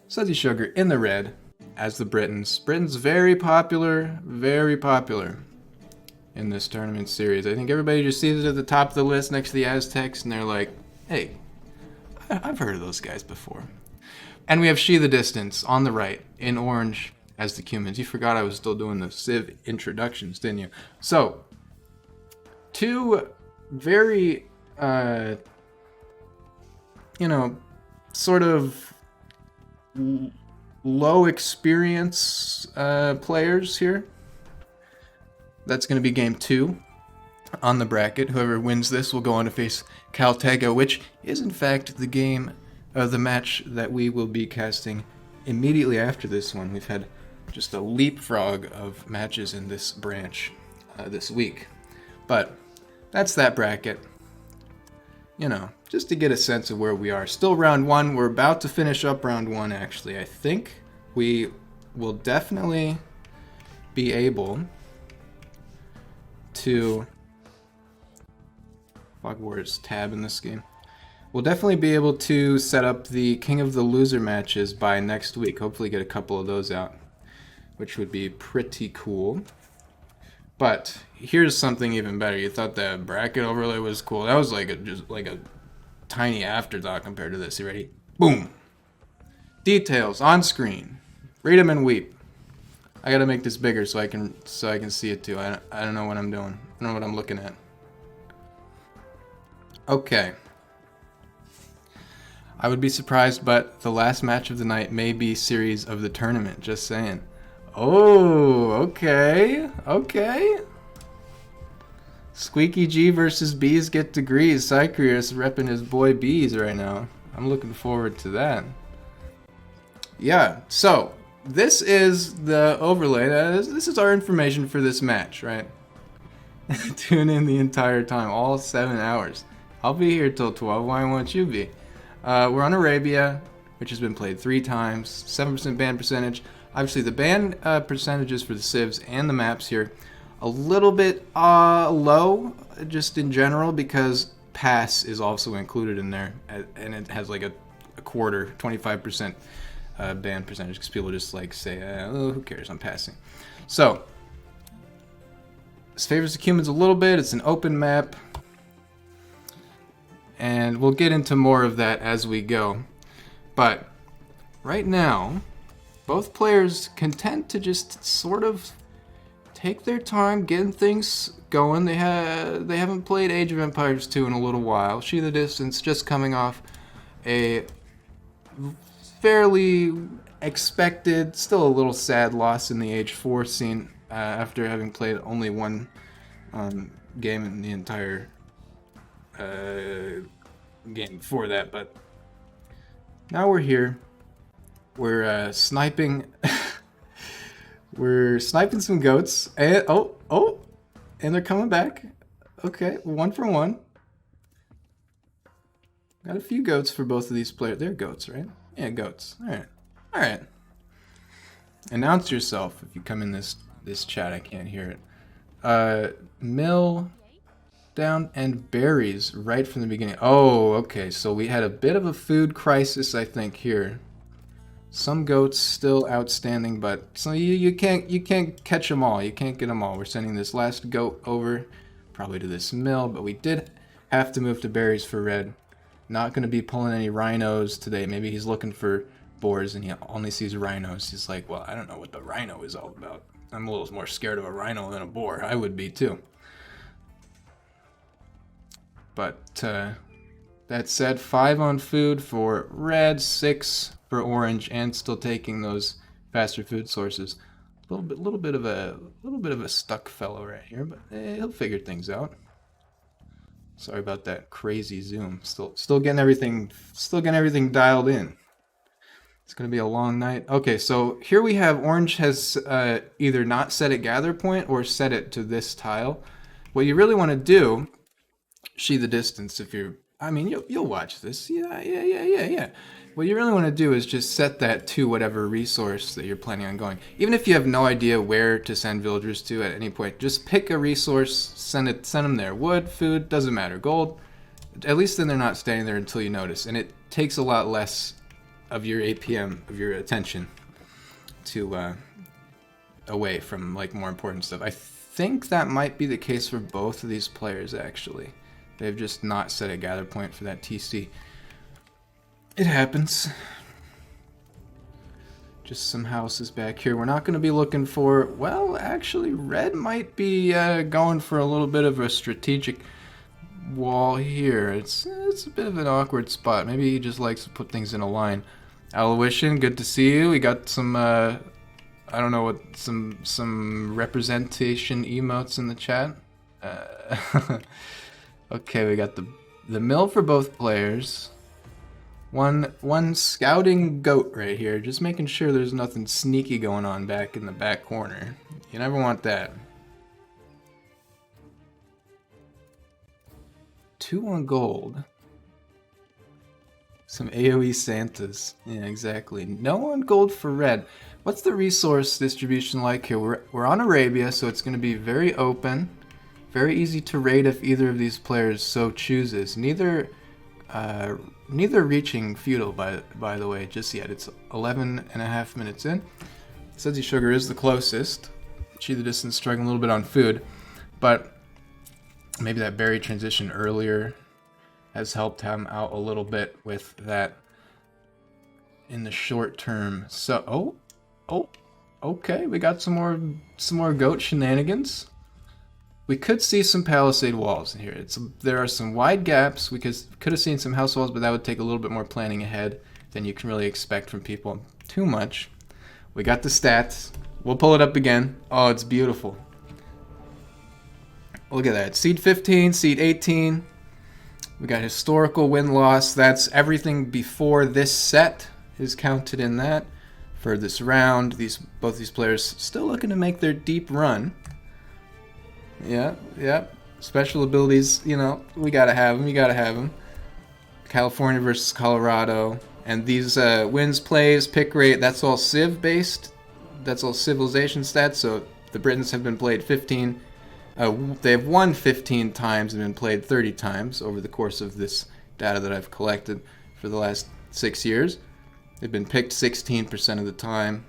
Sudsy Sugar in the red as the Britons. Britain's very popular in this tournament series. I think everybody just sees it at the top of the list next to the Aztecs and they're like, hey, I've heard of those guys before. And we have ShetheDistance on the right in orange as the Cumans. You forgot I was still doing the Civ introductions, didn't you? So, two very, sort of low experience players here. That's going to be game 2 on the bracket. Whoever wins this will go on to face Caltega, which is in fact the match that we will be casting immediately after this one. We've had just a leapfrog of matches in this branch this week. But that's that bracket. Just to get a sense of where we are. Still round 1. We're about to finish up round 1, actually. I think we will definitely be able to... where's tab in this game? We'll definitely be able to set up the King of the Loser matches by next week. Hopefully get a couple of those out, which would be pretty cool. But here's something even better. You thought that bracket overlay was cool. That was just like a tiny afterthought compared to this. You ready? Boom. Details on screen. Read them and weep. I gotta make this bigger so I can see it too. I don't know what I'm doing. I don't know what I'm looking at. Okay. I would be surprised, but the last match of the night may be series of the tournament. Just saying. Oh, okay. Squeaky G versus Bees get degrees. Cycreus repping his boy Bees right now. I'm looking forward to that. Yeah, so this is the overlay. This is our information for this match, right? Tune in the entire time, all 7 hours. I'll be here till 12. Why won't you be? We're on Arabia, which has been played 3 times. 7% ban percentage. Obviously, the ban percentages for the civs and the maps here a little bit low, just in general, because pass is also included in there, and it has like a quarter, 25% ban percentage, because people just like say, oh, who cares, I'm passing. So, this favors the Cumans a little bit. It's an open map. And we'll get into more of that as we go. But right now, both players can tend to just sort of take their time getting things going. They haven't played Age of Empires 2 in a little while. ShetheDistance just coming off a fairly expected, still a little sad loss in the Age 4 scene after having played only one game in the entire game before that. But now we're here. We're sniping. We're sniping some goats. And and they're coming back. Okay, 1 for 1. Got a few goats for both of these players. They're goats, right? Yeah, goats. All right. Announce yourself if you come in this chat. I can't hear it. Mill down and berries right from the beginning. Oh, okay. So we had a bit of a food crisis, I think, here. Some goats still outstanding, but so you can't catch them all. You can't get them all. We're sending this last goat over, probably to this mill, but we did have to move to berries for red. Not going to be pulling any rhinos today. Maybe he's looking for boars and he only sees rhinos. He's like, well, I don't know what the rhino is all about. I'm a little more scared of a rhino than a boar. I would be too. But that said, 5 on food for red, 6 for orange, and still taking those faster food sources. A little bit of a stuck fellow right here, but he'll figure things out. Sorry about that crazy zoom. Still getting everything dialed in. It's gonna be a long night. Okay, so here we have orange has either not set at gather point or set it to this tile. What you really want to do, ShetheDistance, if you're, I mean, you'll watch this. Yeah. What you really want to do is just set that to whatever resource that you're planning on going. Even if you have no idea where to send villagers to at any point, just pick a resource, send them there. Wood, food, doesn't matter. Gold, at least then they're not standing there until you notice. And it takes a lot less of your APM, of your attention, to away from like more important stuff. I think that might be the case for both of these players, actually. They've just not set a gather point for that TC. It happens. Just some houses back here. We're not going to be looking for... Well, actually, red might be going for a little bit of a strategic wall here. It's a bit of an awkward spot. Maybe he just likes to put things in a line. Aloysian, good to see you. We got some... I don't know what... Some representation emotes in the chat. Okay, we got the mill for both players. One scouting goat right here, just making sure there's nothing sneaky going on back in the back corner. You never want that. 2 on gold. Some AOE Santas. Yeah, exactly. No on gold for red. What's the resource distribution like here? We're on Arabia, so it's going to be very open. Very easy to raid if either of these players so chooses. Neither reaching feudal, by the way, just yet. It's 11.5 minutes in. SudsySugar is the closest. ShetheDistance struggling a little bit on food, but maybe that berry transition earlier has helped him out a little bit with that in the short term. So, okay, we got some more goat shenanigans. We could see some palisade walls in here. There are some wide gaps. We could have seen some house walls, but that would take a little bit more planning ahead than you can really expect from people. Too much. We got the stats. We'll pull it up again. Oh, it's beautiful. Look at that. Seed 15, seed 18. We got historical win-loss. That's everything before this set is counted in that. For this round, both these players still looking to make their deep run. Yeah. Special abilities, you know, we gotta have them. You gotta have them. California versus Colorado. And these wins, plays, pick rate, that's all Civ based. That's all civilization stats. So the Britons have been played 15. They have won 15 times and been played 30 times over the course of this data that I've collected for the last 6 years. They've been picked 16% of the time.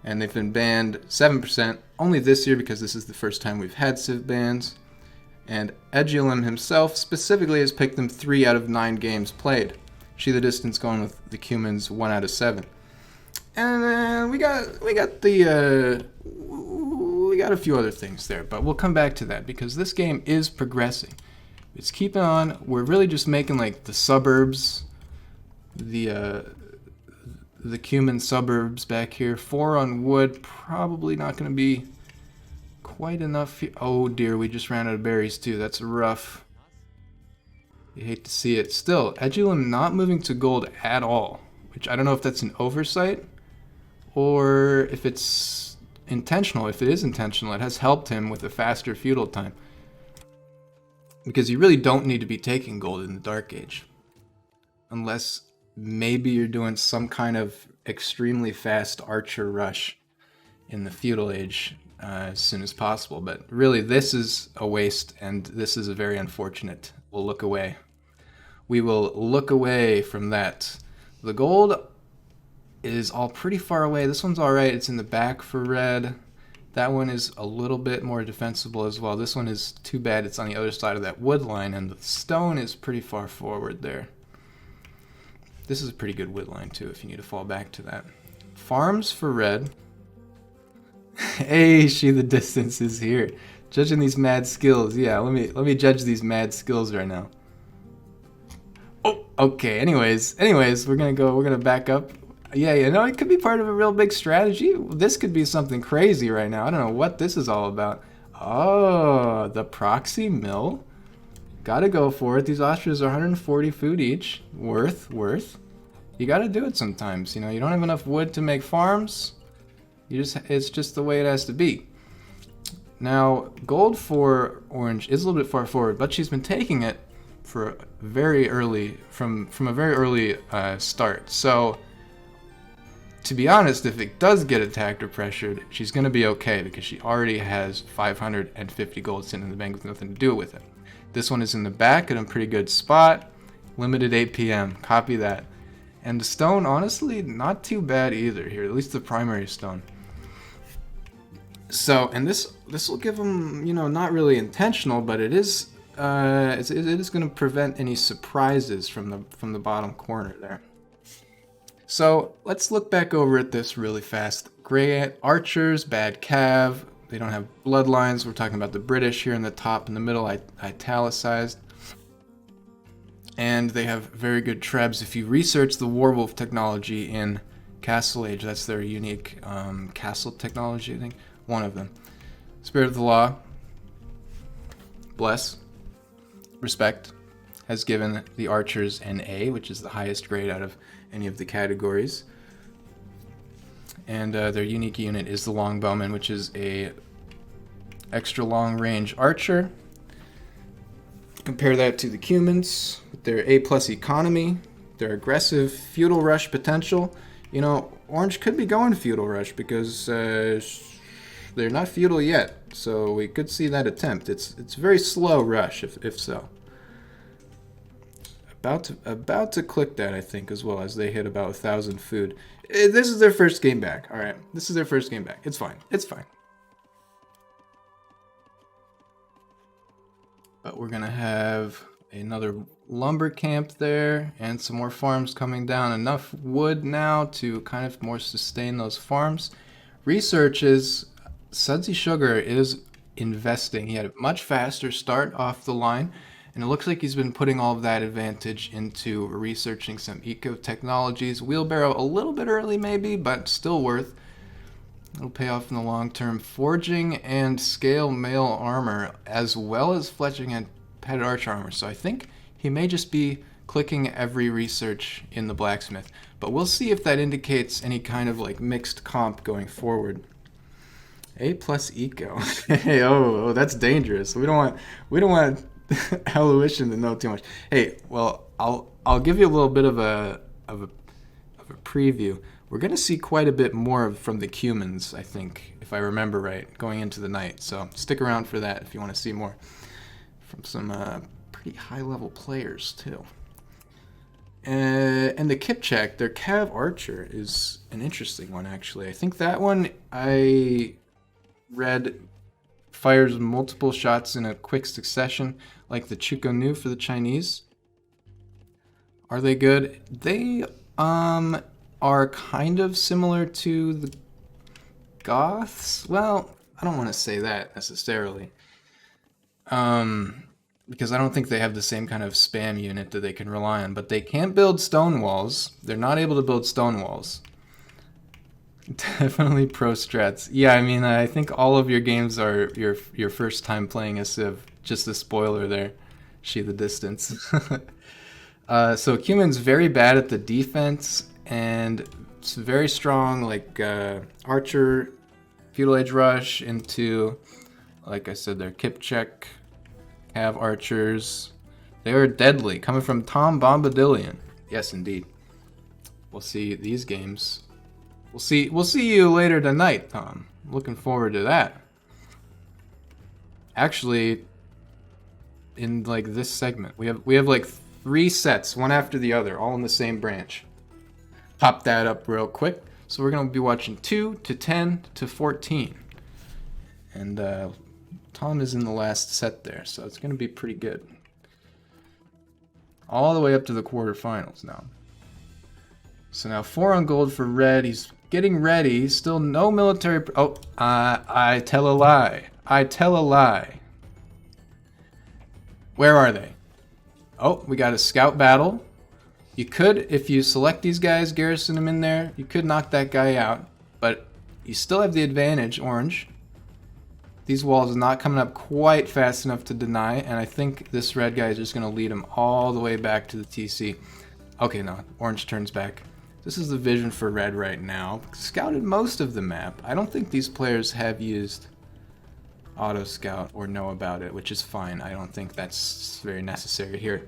And they've been banned 7%, only this year because this is the first time we've had Civ bans. And egyilm himself specifically has picked them 3 out of 9 games played. ShetheDistance going with the Cumans 1 out of 7. And we got a few other things there, but we'll come back to that because this game is progressing. It's keeping on. We're really just making like the suburbs, the Cuman suburbs back here. 4 on wood, probably not going to be quite enough. Oh dear, we just ran out of berries too. That's rough. You hate to see it. Still, egyilm not moving to gold at all, which I don't know if that's an oversight or if it's intentional. If it is intentional, it has helped him with a faster feudal time. Because you really don't need to be taking gold in the Dark Age. Unless maybe you're doing some kind of extremely fast archer rush in the feudal age as soon as possible. But really, this is a waste, and this is a very unfortunate. We'll look away. We will look away from that. The gold is all pretty far away. This one's all right. It's in the back for red. That one is a little bit more defensible as well. This one is too bad. It's on the other side of that wood line, and the stone is pretty far forward there. This is a pretty good wood line too if you need to fall back to that. Farms for red. Hey, ShetheDistance is here. Judging these mad skills. Yeah, let me judge these mad skills right now. Oh, okay. Anyways, we're gonna back up. Yeah, you know, it could be part of a real big strategy. This could be something crazy right now. I don't know what this is all about. Oh, the proxy mill. Gotta go for it. These ostriches are 140 food each. Worth. You gotta do it sometimes. You know, you don't have enough wood to make farms. It's just the way it has to be. Now, gold for orange is a little bit far forward, but she's been taking it for very early, from a very early start. So, to be honest, if it does get attacked or pressured, she's gonna be okay because she already has 550 gold sitting in the bank with nothing to do with it. This one is in the back in a pretty good spot. Limited 8 p.m. Copy that. And the stone, honestly, not too bad either here, at least the primary stone. So, and this will give them, you know, not really intentional, but it is it is going to prevent any surprises from the bottom corner there. So let's look back over at this really fast. Gray archers, bad cav. They don't have bloodlines. We're talking about the British here in the top and the middle, italicized. And they have very good trebs. If you research the Warwolf technology in Castle Age, that's their unique castle technology, I think. One of them. Spirit of the Law. Bless. Respect. Has given the archers an A, which is the highest grade out of any of the categories. And their unique unit is the Longbowman, which is a extra long range archer. Compare that to the Cumans with their A+ economy, their aggressive feudal rush potential. You know, Orange could be going feudal rush because they're not feudal yet, so we could see that attempt. It's very slow rush if so. About to click that, I think, as well, as they hit about 1,000 food. This is their first game back. All right, this is their first game back. It's fine. It's fine. But we're gonna have another lumber camp there and some more farms coming down. Enough wood now to kind of more sustain those farms. Research is SudsySugar is investing. He had a much faster start off the line, and it looks like he's been putting all of that advantage into researching some eco technologies. Wheelbarrow a little bit early maybe, but still worth. It'll pay off in the long term. Forging and scale mail armor, as well as fletching and padded arch armor. So I think he may just be clicking every research in the blacksmith. But we'll see if that indicates any kind of like mixed comp going forward. A+ eco. Hey, oh, that's dangerous. We don't want Eloition to know too much. Hey, well, I'll give you a little bit of a preview. We're going to see quite a bit more from the Cumans, I think, if I remember right, going into the night. So stick around for that if you want to see more from some pretty high-level players, too. And the Kipchak, their Cav Archer, is an interesting one, actually. I think that one, I read, fires multiple shots in a quick succession, like the Chukonu for the Chinese. Are they good? They, are kind of similar to the Goths. Well, I don't want to say that necessarily. Because I don't think they have the same kind of spam unit that they can rely on. But they can't build stone walls. They're not able to build stone walls. Definitely pro strats. Yeah, I mean, I think all of your games are your first time playing a Civ. Just a spoiler there. ShetheDistance. So Cuman's very bad at the defense. And it's very strong, like Archer, Feudal Age Rush into, like I said, their Kipchak, Cav Archers. They are deadly, coming from Tom Bombadillion. Yes, indeed. We'll see these games. We'll see you later tonight, Tom. Looking forward to that. Actually, in like this segment, we have like 3 sets, one after the other, all in the same branch. Pop that up real quick. So we're going to be watching 2 to 10 to 14. And Tom is in the last set there, so it's going to be pretty good. All the way up to the quarterfinals now. So now 4 on gold for red. He's getting ready. Still no military... Oh, I tell a lie. I tell a lie. Where are they? Oh, we got a scout battle. You could, if you select these guys, garrison them in there, you could knock that guy out, but you still have the advantage, Orange. These walls are not coming up quite fast enough to deny, and I think this red guy is just going to lead him all the way back to the TC. Okay, no, Orange turns back. This is the vision for red right now. Scouted most of the map. I don't think these players have used auto scout or know about it, which is fine. I don't think that's very necessary here.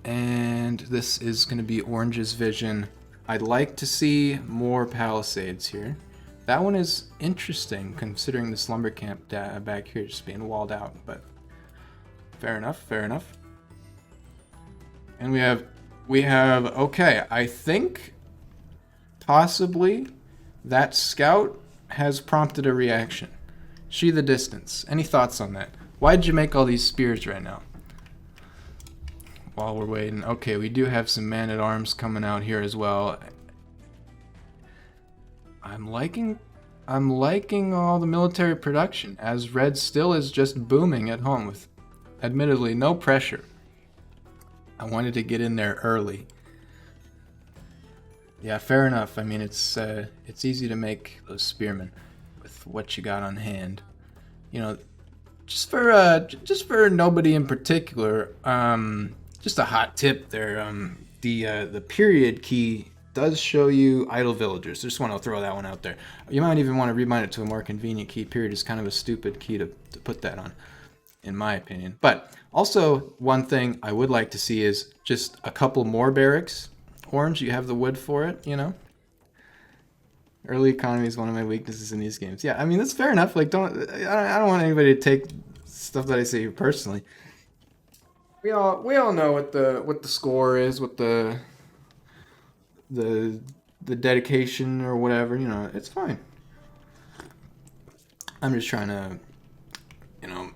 And this is going to be Orange's vision. I'd like to see more palisades here. That one is interesting, considering this lumber camp back here just being walled out, but fair enough, fair enough. And we have We have, okay, I think possibly that scout has prompted a reaction. ShetheDistance. Any thoughts on that? Why did you make all these spears right now? While we're waiting. Okay, we do have some man-at-arms coming out here as well. I'm liking all the military production, as Red still is just booming at home with admittedly no pressure. I wanted to get in there early. Yeah, fair enough. I mean, it's easy to make those spearmen with what you got on hand. You know, just for nobody in particular. Just a hot tip there. The period key does show you idle villagers. Just want to throw that one out there. You might even want to rebind it to a more convenient key. Period is kind of a stupid key to put that on, in my opinion. But also, one thing I would like to see is just a couple more barracks. Orange, you have the wood for it, you know? Early economy is one of my weaknesses in these games. Yeah, I mean, that's fair enough. Like, I don't want anybody to take stuff that I say personally. We all know what the score is, what the dedication or whatever, you know, it's fine. I'm just trying to, you know,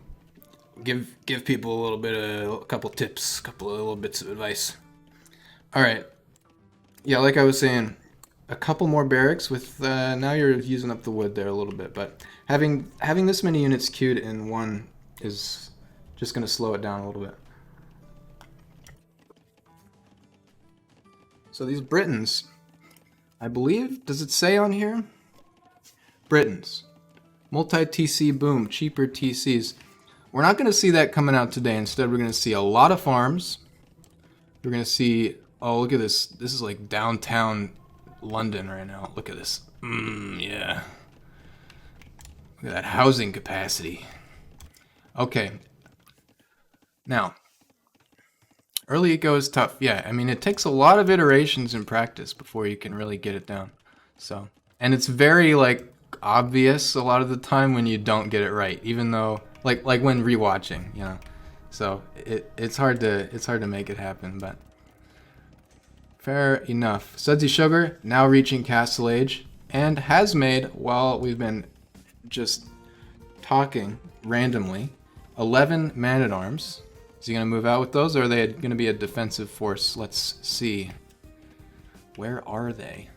give people a couple tips, a couple of little bits of advice. All right. Yeah, like I was saying, a couple more barracks with now you're using up the wood there a little bit, but having this many units queued in one is just going to slow it down a little bit. So these Britons, I believe, does it say on here? Britons. Multi-TC boom, cheaper TCs. We're not going to see that coming out today. Instead, we're going to see a lot of farms. We're going to see, oh, look at this. This is like downtown London right now. Look at this. Yeah. Look at that housing capacity. Okay. Now, early eco is tough. Yeah, I mean, it takes a lot of iterations in practice before you can really get it down. So, and it's very, like, obvious a lot of the time when you don't get it right, even though, like when rewatching, you know. So, it's hard to make it happen, but fair enough. Sudsy Sugar now reaching Castle Age and has made, while we've been just talking randomly, 11 man-at-arms. Is he going to move out with those, or are they going to be a defensive force? Let's see. Where are they?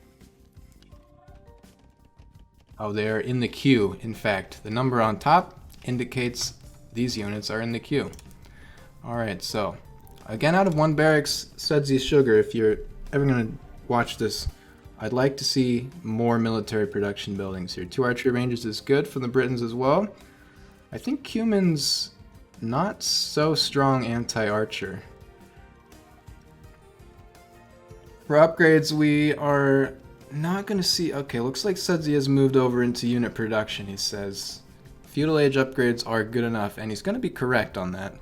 Oh, they're in the queue. In fact, the number on top indicates these units are in the queue. Alright, so, again, out of one barracks, Sudsy Sugar, if you're ever going to watch this, I'd like to see more military production buildings here. 2 archery ranges is good for the Britons as well. I think Cuman's not so strong anti-archer. For upgrades, we are not going to see... Okay, looks like Sudsy has moved over into unit production, he says. Feudal Age upgrades are good enough, and he's going to be correct on that.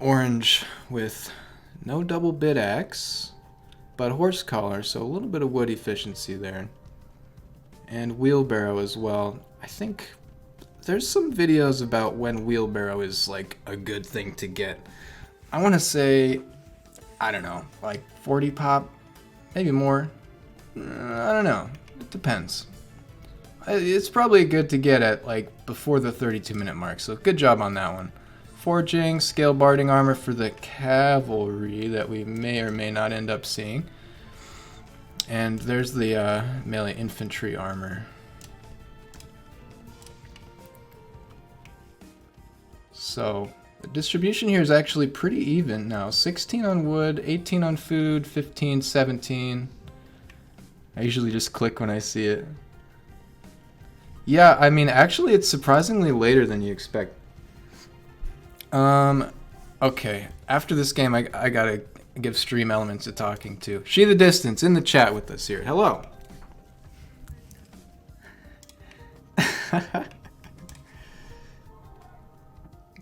Orange with no double bit axe, but horse collar, so a little bit of wood efficiency there. And wheelbarrow as well. I think there's some videos about when wheelbarrow is like a good thing to get. I want to say, I don't know, like 40 pop, maybe more. I don't know. It depends. It's probably good to get at like before the 32-minute mark, so good job on that one. Forging, scale barding armor for the cavalry that we may or may not end up seeing. And there's the melee infantry armor. So the distribution here is actually pretty even now. 16 on wood, 18 on food, 15, 17. I usually just click when I see it. Yeah, I mean, actually it's surprisingly later than you expect. Okay. After this game, I gotta give Stream Elements a talking to. ShetheDistance in the chat with us here. Hello.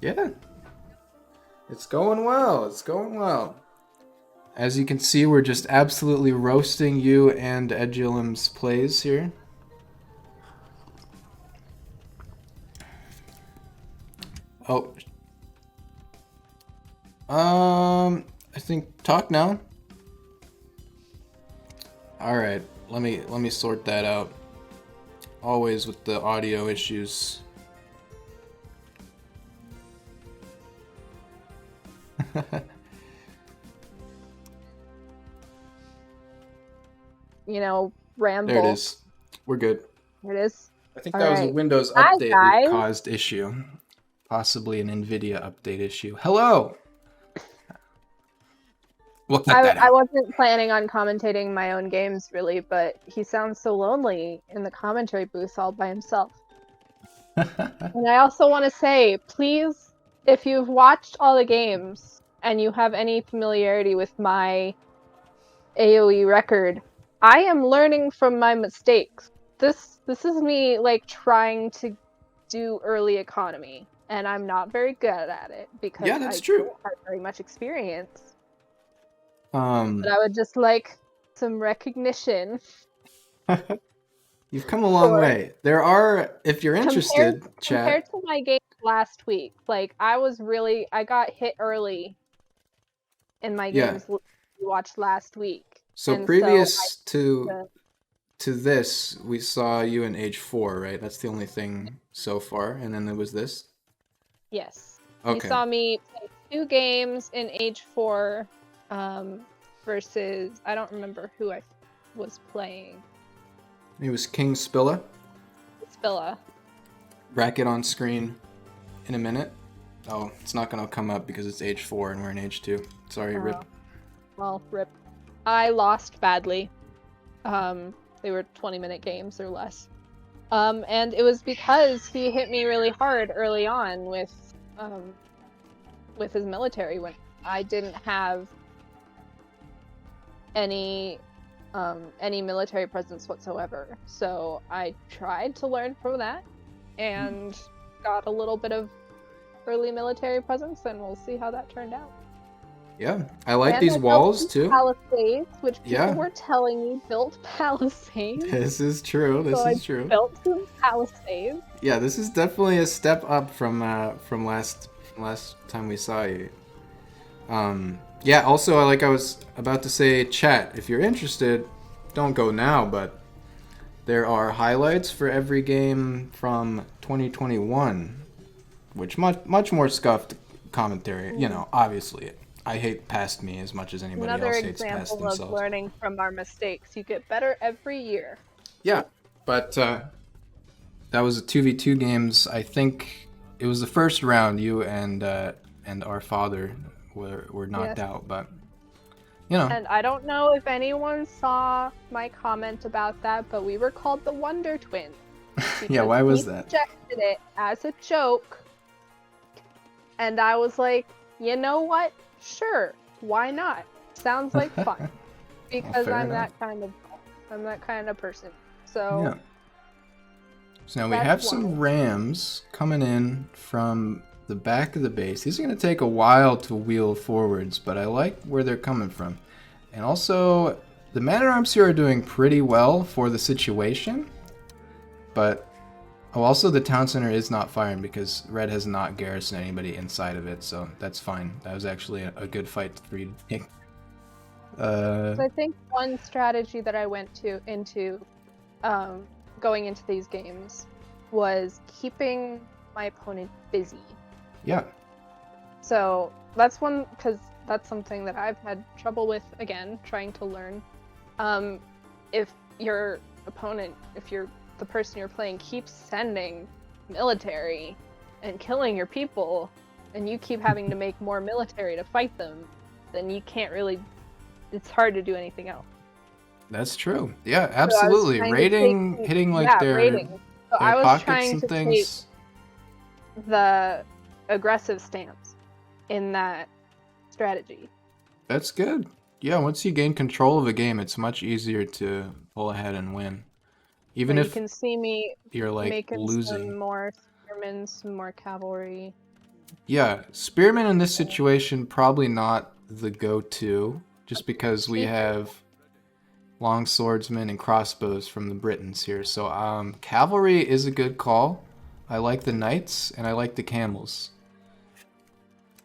Yeah. It's going well. It's going well. As you can see, we're just absolutely roasting you and egyilm's plays here. Oh. I think talk now. All right, let me sort that out. Always with the audio issues. You know, ramble. There it is. We're good. There it is. I think All that was a right. Windows Hi, update guys. caused issue. Possibly an NVIDIA update issue. Hello! We'll cut that out. I wasn't planning on commentating my own games, really, but he sounds so lonely in the commentary booth all by himself. And I also want to say, please, if you've watched all the games and you have any familiarity with my AOE record, I am learning from my mistakes. This is me, like, trying to do early economy, and I'm not very good at it because Yeah, that's I true. don't have very much experience. But I would just like some recognition. You've come a long way. There are, if you're interested, compared to my game last week, like I got hit early in my games we watched last week. So previous to this, we saw you in Age 4, right? That's the only thing so far, and then there was this? Yes. Okay. You saw me play 2 games in Age 4, versus, I don't remember who I was playing. It was King Spilla. Spilla. Bracket on screen in a minute. Oh, it's not gonna come up because it's Age 4 and we're in Age 2. Sorry, rip. Well, rip. I lost badly. They were 20-minute games or less. And it was because he hit me really hard early on with his military when I didn't have any military presence whatsoever. So I tried to learn from that and got a little bit of early military presence, and we'll see how that turned out. Yeah, I like these walls too. Palisades, which people were telling me built palisades. This is true. This is true. Built some palisades. Yeah, this is definitely a step up from last time we saw you. Yeah. Also, like I was about to say, chat. If you're interested, don't go now, but there are highlights for every game from 2021, which much more scuffed commentary. You know, obviously. I hate past me as much as anybody else hates past themselves. Another example of learning from our mistakes. You get better every year. Yeah, but that was a 2v2 games. I think it was the first round. You and our father were knocked out, but you know. And I don't know if anyone saw my comment about that, but we were called the Wonder Twins. Yeah, why was that? He rejected it as a joke, and I was like, you know what? Sure, why not? Sounds like fun. Because I'm that kind of person. So yeah. So now we have some rams coming in from the back of the base. These are going to take a while to wheel forwards, but I like where they're coming from. And also, the man-at-arms here are doing pretty well for the situation. But also the town center is not firing because Red has not garrisoned anybody inside of it, so that's fine. That was actually a good fight for you to take. So I think one strategy that I went into going into these games was keeping my opponent busy. Yeah. So that's one, because that's something that I've had trouble with, again, trying to learn. If your opponent, the person you're playing keeps sending military and killing your people, and you keep having to make more military to fight them, then you can't really, it's hard to do anything else. That's true. Yeah, absolutely. So hitting like their So I was pockets trying and to things. Take the aggressive stance in that strategy. That's good. Yeah, once you gain control of a game, it's much easier to pull ahead and win. Even if you can see me you're like making losing. Some more spearmen, some more cavalry. Yeah, spearmen in this situation probably not the go-to, just because we have long swordsmen and crossbows from the Britons here. So cavalry is a good call. I like the knights and I like the camels.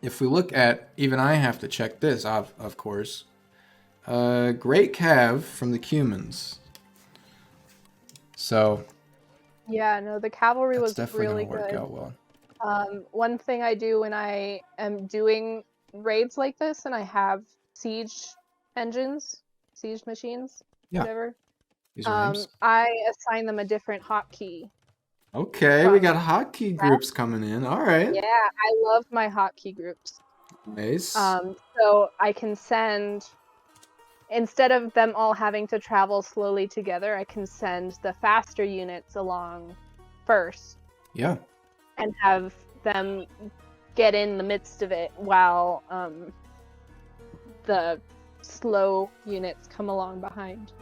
if we look at, even I have to check this, of course. Great Cav from the Cumans. So Yeah, no, the cavalry that's was definitely really going to work good. out well. One thing I do when I am doing raids like this and I have siege engines, siege machines, Yeah. whatever, These are names. I assign them a different hotkey. Okay, we got hotkey groups coming in. All right. Yeah, I love my hotkey groups. Nice. So I can send, instead of them all having to travel slowly together, I can send the faster units along first. Yeah. And have them get in the midst of it while the slow units come along behind.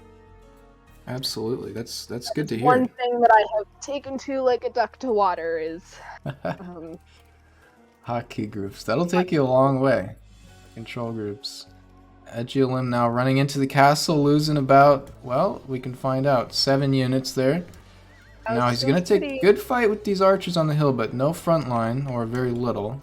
Absolutely. That's good to hear. One thing that I have taken to like a duck to water is hotkey groups. That'll take you a long way. Control groups. Egyilm now running into the castle, losing about, well, we can find out. 7 units there. Now he's going to take a good fight with these archers on the hill, but no front line, or very little.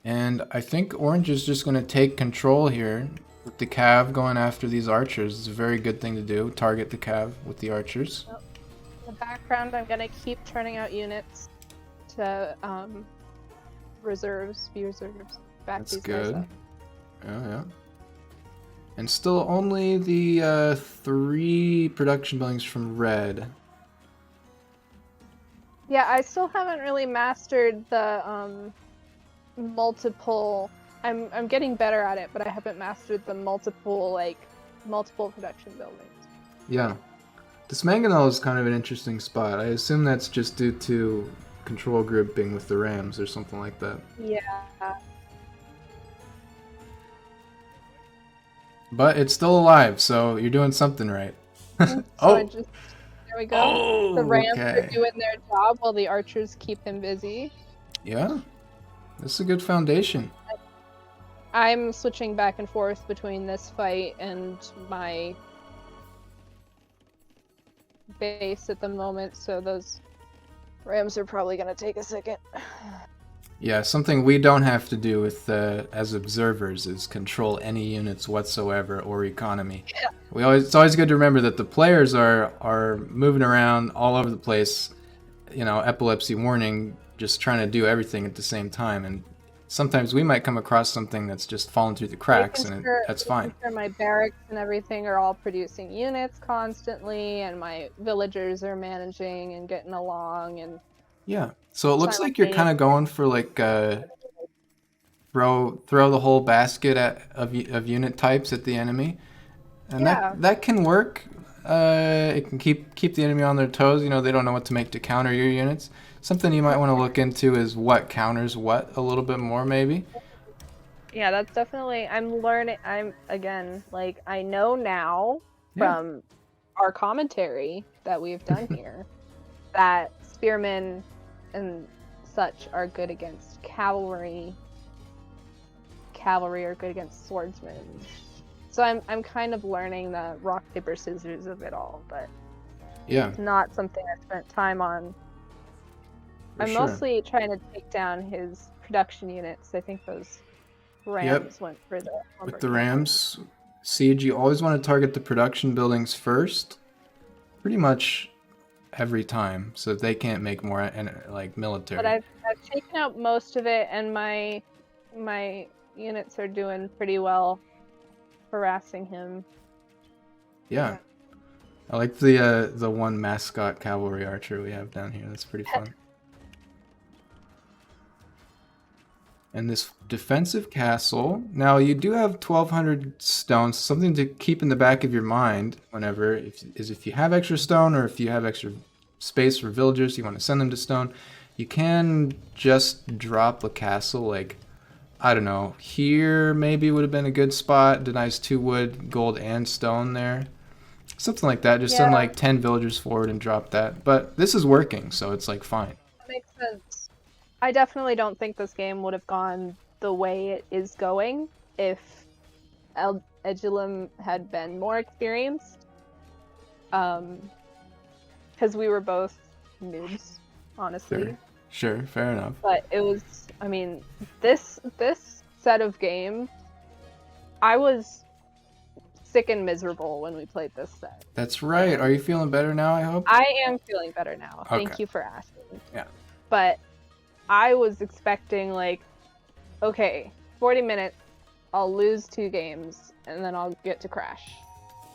And I think Orange is just going to take control here with the cav going after these archers. It's a very good thing to do. Target the cav with the archers. In the background, I'm going to keep turning out units to reserves. Back That's good. Yeah. And still only the 3 production buildings from Red. Yeah, I still haven't really mastered the multiple. I'm getting better at it, but I haven't mastered the multiple production buildings. Yeah. This mangonel is kind of an interesting spot. I assume that's just due to control grouping with the rams or something like that. Yeah. But it's still alive, so you're doing something right. There we go. Oh, the rams are doing their job while the archers keep him busy. Yeah. This is a good foundation. I'm switching back and forth between this fight and my base at the moment, so those rams are probably going to take a second. Yeah, something we don't have to do with as observers is control any units whatsoever or economy. Yeah. It's always good to remember that the players are moving around all over the place, you know, epilepsy warning, just trying to do everything at the same time, and sometimes we might come across something that's just fallen through the cracks, and that's fine. Sure my barracks and everything are all producing units constantly, and my villagers are managing and getting along, and yeah. So it looks like you're kind of going for like throw the whole basket of unit types at the enemy, and that can work. It can keep the enemy on their toes. You know, they don't know what to make to counter your units. Something you might want to look into is what counters what a little bit more, maybe. Yeah, that's definitely. I'm learning. I know now from our commentary that we've done here that spearmen and such are good against cavalry. Cavalry are good against swordsmen. So I'm kind of learning the rock paper scissors of it all, but it's not something I spent time on. I'm mostly trying to take down his production units. I think those rams went for the with the rams. Siege, you always want to target the production buildings first, pretty much every time, so that they can't make more like military. But I've taken out most of it, and my units are doing pretty well harassing him. Yeah. I like the one mascot cavalry archer we have down here. That's pretty fun. And this defensive castle. Now you do have 1,200 stones. Something to keep in the back of your mind whenever if you have extra stone, or if you have extra space for villagers, you want to send them to stone. You can just drop a castle, like, I don't know, here maybe would have been a good spot. Denies 2 wood, gold, and stone there. Something like that. Just send like 10 villagers forward and drop that. But this is working, so it's like fine. That makes sense. I definitely don't think this game would have gone the way it is going if Egyilm had been more experienced. Because we were both noobs honestly. Sure, fair enough. But it was, I mean, this set of games, I was sick and miserable when we played this set. That's right. Are you feeling better now, I hope? I am feeling better now. Okay. Thank you for asking. Yeah. But I was expecting, like, okay, 40 minutes, I'll lose 2 games, and then I'll get to crash.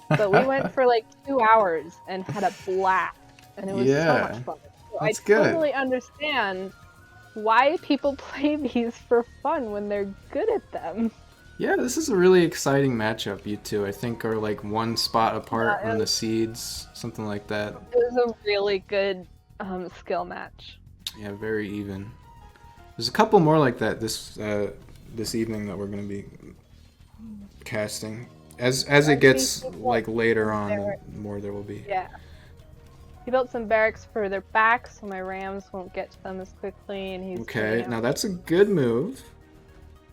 But we went for like 2 hours and had a blast, and it was so much fun. So That's I good. totally understand why people play these for fun when they're good at them. Yeah, this is a really exciting matchup. You two, I think, are like 1 spot apart on the seeds, something like that. It was a really good skill match. Yeah, very even. There's a couple more like that this evening that we're going to be casting. As it gets like later on, the more there will be. Yeah. He built some barracks further back, so my rams won't get to them as quickly, and he's okay. Now that's a good move.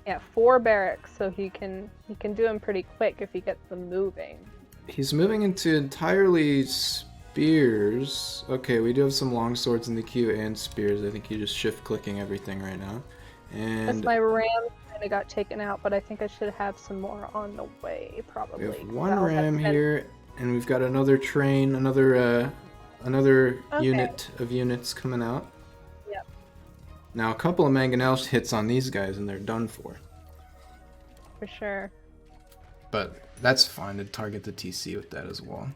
Yeah, 4 barracks, so he can do them pretty quick if he gets them moving. He's moving into entirely spears. Okay, we do have some long swords in the queue and spears. I think you're just shift clicking everything right now. And my rams kind of got taken out, but I think I should have some more on the way, probably. We have 1 ram here, and we've got another train, another unit of units coming out. Yep. Now a couple of mangonel hits on these guys, and they're done for. For sure. But that's fine to target the TC with that as well.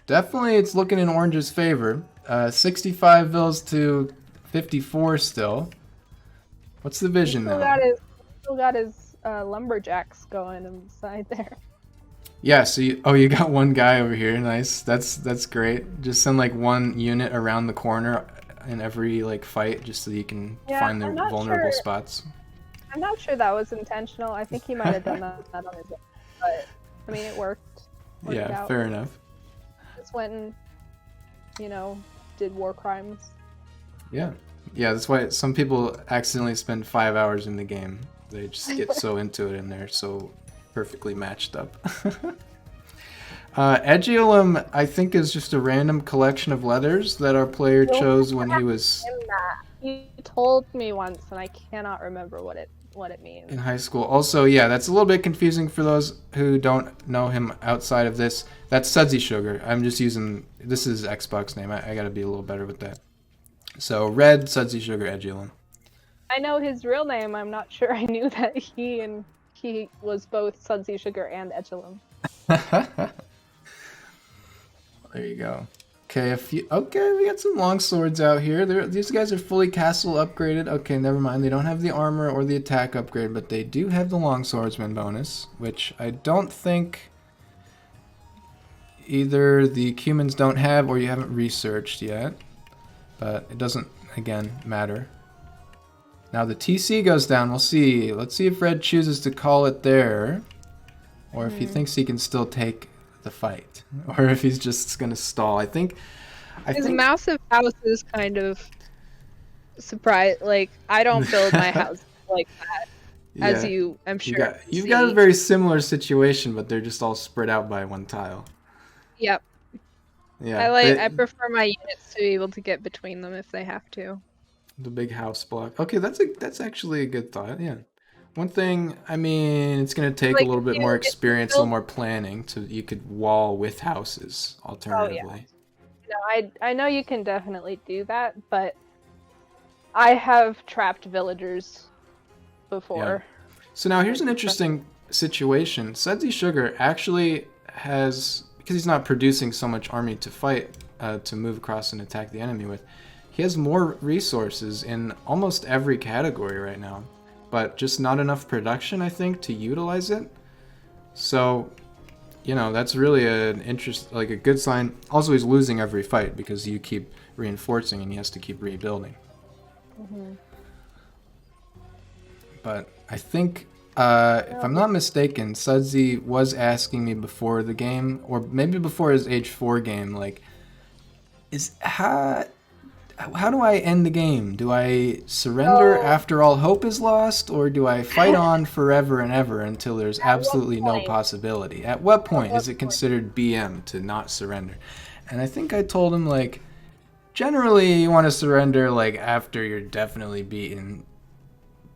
Definitely, it's looking in Orange's favor. 65 vills to 54 still. What's the vision now? Still got his lumberjacks going inside there. Yeah, so you got 1 guy over here. Nice. That's great. Just send like 1 unit around the corner in every like fight, just so you can find the vulnerable spots. I'm not sure that was intentional. I think he might have done that on his own, but I mean, it worked Yeah, out. fair enough. Just went and, did war crimes. Yeah, that's why some people accidentally spend 5 hours in the game. They just get so into it, and they're so perfectly matched up. Egyilm, I think, is just a random collection of letters that our player chose when he was... He told me once, and I cannot remember what it means. In high school. Also, yeah, that's a little bit confusing for those who don't know him outside of this. That's SudsySugar. I'm just using... This is Xbox name. I gotta be a little better with that. So, red, SudsySugar, Egyilm. I know his real name. I'm not sure I knew that he was both SudsySugar and Egyilm. There you go. Okay, we got some long swords out here. These guys are fully castle upgraded. Okay, never mind. They don't have the armor or the attack upgrade, but they do have the long swordsman bonus, which I don't think either the Cumans don't have or you haven't researched yet. But it doesn't, again, matter. Now the TC goes down. We'll see. Let's see if Red chooses to call it there, or if he thinks he can still take the fight, or if he's just gonna stall. I think his massive house is kind of surprised. Like, I don't build my house like that, as I'm sure you've got a very similar situation, but they're just all spread out by 1 tile. Yep. Yeah. I prefer my units to be able to get between them if they have to. The big house block. Okay, that's actually a good thought. Yeah. One thing, I mean, it's going to take a little bit more experience, a little more planning. You could wall with houses, alternatively. Oh, yeah. No, I know you can definitely do that, but I have trapped villagers before. Yeah. So now here's an interesting situation. SudsySugar actually has, because he's not producing so much army to fight, to move across and attack the enemy with, he has more resources in almost every category right now. But just not enough production, I think, to utilize it. So, that's really a good sign. Also, he's losing every fight because you keep reinforcing and he has to keep rebuilding. Mm-hmm. But I think, if I'm not mistaken, Sudsy was asking me before the game, or maybe before his Age 4 game, like, how do I end the game? Do I surrender after all hope is lost, or do I fight on forever and ever until there's absolutely no possibility? At what point is it considered BM to not surrender? And I think I told him, like, Generally, you want to surrender like after you're definitely beaten.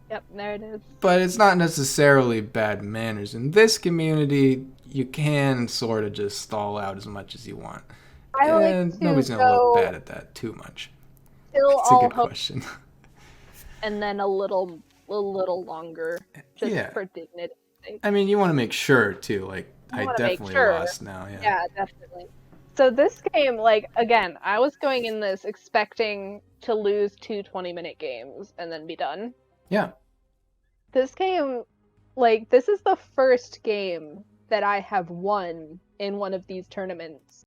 Yep, there it is. But it's not necessarily bad manners. In this community, you can sort of just stall out as much as you want. I like And to nobody's going to look bad at that too much. Till It's a all good hope, question. and then a little longer, just Yeah. for dignity's sake. I mean, you want to make sure, too. Like, You I wanna make definitely sure. lost now, yeah. Yeah, definitely. So this game, like, again, I was going in this expecting to lose 2 20-minute games and then be done. Yeah. This game, like, this is the first game that I have won in one of these tournaments